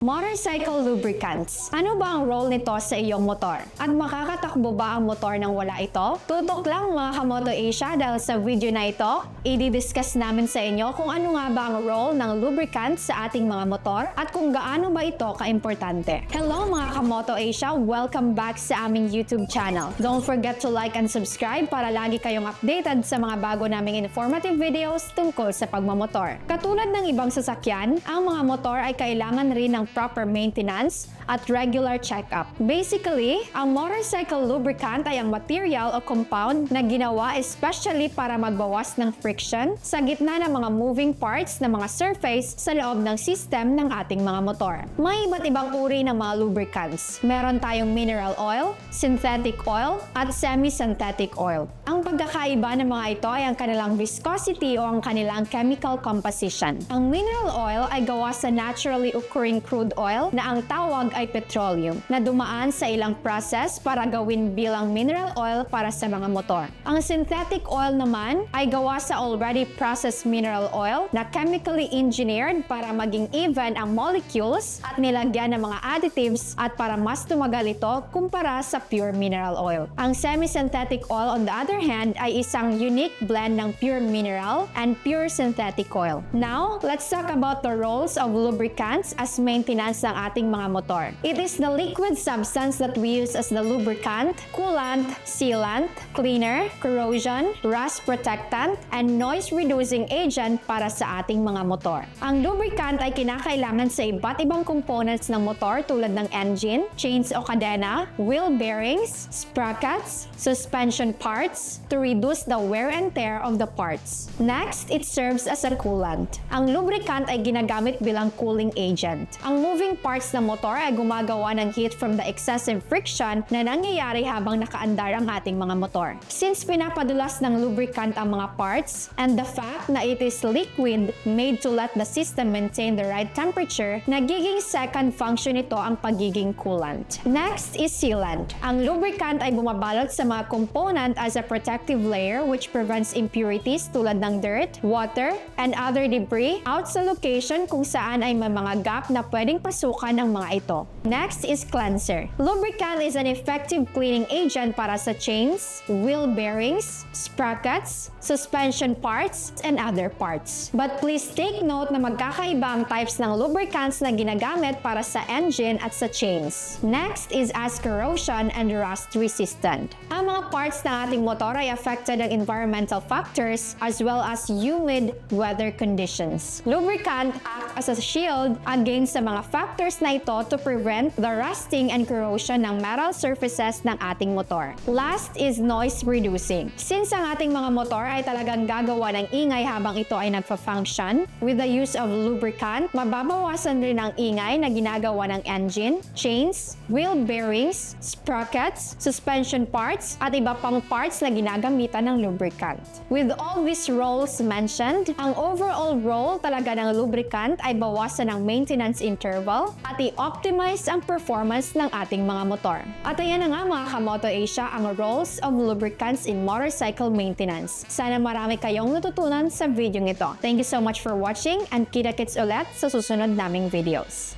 Motorcycle lubricants. Ano ba ang role nito sa iyong motor? At makakatakbo ba ang motor nang wala ito? Tutok lang mga Kamoto Asia dahil sa video na ito, i-discuss namin sa inyo kung ano nga ba ang role ng lubricants sa ating mga motor at kung gaano ba ito kaimportante. Hello mga Kamoto Asia! Welcome back sa aming YouTube channel. Don't forget to like and subscribe para lagi kayong updated sa mga bago naming informative videos tungkol sa pagmamotor. Katulad ng ibang sasakyan, ang mga motor ay kailangan rin ng proper maintenance at regular check-up. Basically, ang motorcycle lubricant ay ang material o compound na ginawa especially para magbawas ng friction sa gitna ng mga moving parts ng mga surface sa loob ng system ng ating mga motor. May iba't ibang uri ng mga lubricants. Meron tayong mineral oil, synthetic oil, at semi-synthetic oil. Ang pagkakaiba ng mga ito ay ang kanilang viscosity o ang kanilang chemical composition. Ang mineral oil ay gawa sa naturally occurring crude oil na ang tawag ay petroleum na dumaan sa ilang process para gawin bilang mineral oil para sa mga motor. Ang synthetic oil naman ay gawa sa already processed mineral oil na chemically engineered para maging even ang molecules at nilagyan ng mga additives at para mas tumagal ito kumpara sa pure mineral oil. Ang semi-synthetic oil on the other hand ay isang unique blend ng pure mineral and pure synthetic oil. Now, let's talk about the roles of lubricants as maintenance ng ating mga motor. It is the liquid substance that we use as the lubricant, coolant, sealant, cleaner, corrosion, rust protectant, and noise-reducing agent para sa ating mga motor. Ang lubricant ay kinakailangan sa iba't ibang components ng motor tulad ng engine, chains o kadena, wheel bearings, sprockets, suspension parts to reduce the wear and tear of the parts. Next, it serves as a coolant. Ang lubricant ay ginagamit bilang cooling agent. Ang moving parts ng motor ay gumagawa ng heat from the excessive friction na nangyayari habang nakaandar ang ating mga motor. Since pinapadulas ng lubricant ang mga parts and the fact na it is liquid made to let the system maintain the right temperature, nagiging second function nito ang pagiging coolant. Next is sealant. Ang lubricant ay bumabalot sa mga component as a protective layer which prevents impurities tulad ng dirt, water, and other debris out sa location kung saan ay may mga gap na pwedeng pasukan ng mga ito. Next is cleanser. Lubricant is an effective cleaning agent para sa chains, wheel bearings, sprockets, suspension parts, and other parts. But please take note na magkakaiba ang types ng lubricants na ginagamit para sa engine at sa chains. Next is as corrosion and rust resistant. Ang mga parts ng ating motor ay affected ng environmental factors as well as humid weather conditions. Lubricant act as a shield against sa mga factors na ito to prevent the rusting and corrosion ng metal surfaces ng ating motor. Last is noise reducing. Since ang ating mga motor ay talagang gagawa ng ingay habang ito ay nagfa-function, with the use of lubricant, mababawasan rin ang ingay na ginagawa ng engine, chains, wheel bearings, sprockets, suspension parts, at iba pang parts na ginagamitan ng lubricant. With all these roles mentioned, ang overall role talaga ng lubricant ay bawasan ang maintenance interval at i-optimize ang performance ng ating mga motor. At ayan na nga mga Kamoto Asia ang roles of lubricants in motorcycle maintenance. Sana marami kayong natutunan sa video ito. Thank you so much for watching and kita-kits ulit sa susunod naming videos.